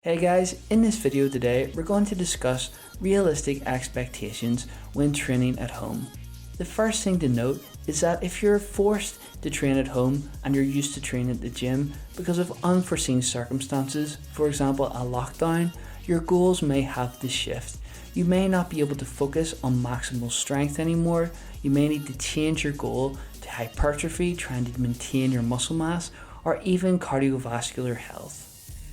Hey guys, in this video today we're going to discuss realistic expectations when training at home. The first thing to note is that if you're forced to train at home and you're used to training at the gym because of unforeseen circumstances, for example a lockdown, your goals may have to shift. You may not be able to focus on maximal strength anymore. You may need to change your goal to hypertrophy, trying to maintain your muscle mass, or even cardiovascular health.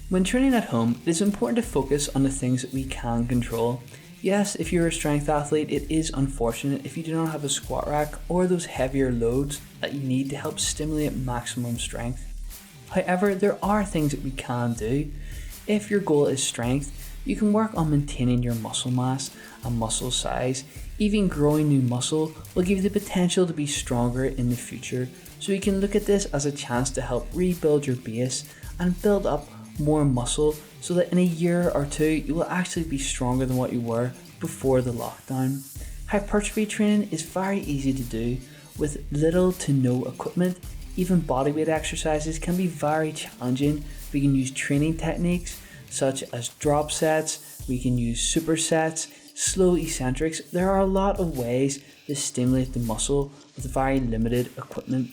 When training at home, it is important to focus on the things that we can control. Yes, if you're a strength athlete, it is unfortunate if you do not have a squat rack or those heavier loads that you need to help stimulate maximum strength. However, there are things that we can do. If your goal is strength, you can work on maintaining your muscle mass and muscle size. Even growing new muscle will give you the potential to be stronger in the future. So you can look at this as a chance to help rebuild your base and build up more muscle so that in a year or two you will actually be stronger than what you were before the lockdown. Hypertrophy training is very easy to do with little to no equipment. Even bodyweight exercises can be very challenging. We can use training techniques such as drop sets, we can use supersets, slow eccentrics. There are a lot of ways to stimulate the muscle with very limited equipment.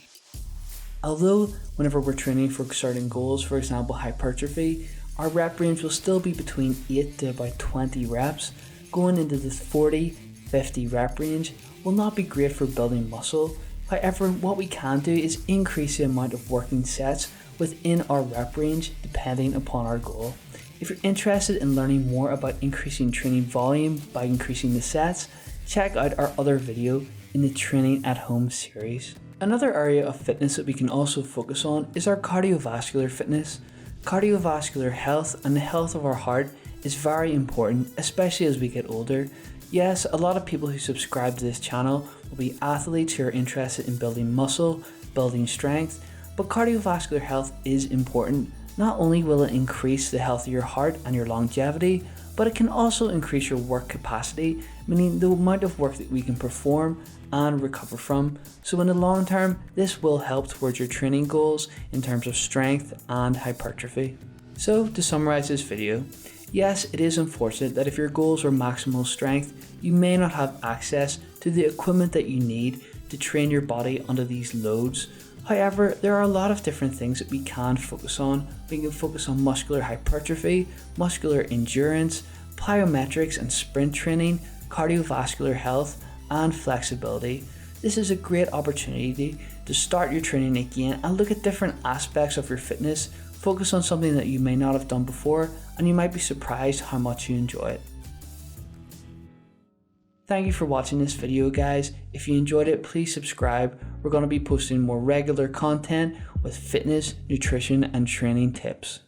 Although whenever we're training for certain goals, for example hypertrophy, our rep range will still be between 8 to about 20 reps. Going into the 40-50 rep range will not be great for building muscle. However, what we can do is increase the amount of working sets within our rep range depending upon our goal. If you're interested in learning more about increasing training volume by increasing the sets, check out our other video in the Training at Home series. Another area of fitness that we can also focus on is our cardiovascular fitness. Cardiovascular health and the health of our heart is very important, especially as we get older. Yes, a lot of people who subscribe to this channel will be athletes who are interested in building muscle, building strength, but cardiovascular health is important. Not only will it increase the health of your heart and your longevity, but it can also increase your work capacity, meaning the amount of work that we can perform and recover from. So in the long term, this will help towards your training goals in terms of strength and hypertrophy. So to summarize this video, yes, it is unfortunate that if your goals are maximal strength, you may not have access to the equipment that you need to train your body under these loads. However, there are a lot of different things that we can focus on. We can focus on muscular hypertrophy, muscular endurance, plyometrics and sprint training, cardiovascular health, and flexibility. This is a great opportunity to start your training again and look at different aspects of your fitness. Focus on something that you may not have done before, and you might be surprised how much you enjoy it. Thank you for watching this video guys. If you enjoyed it, please subscribe. We're going to be posting more regular content with fitness, nutrition and training tips.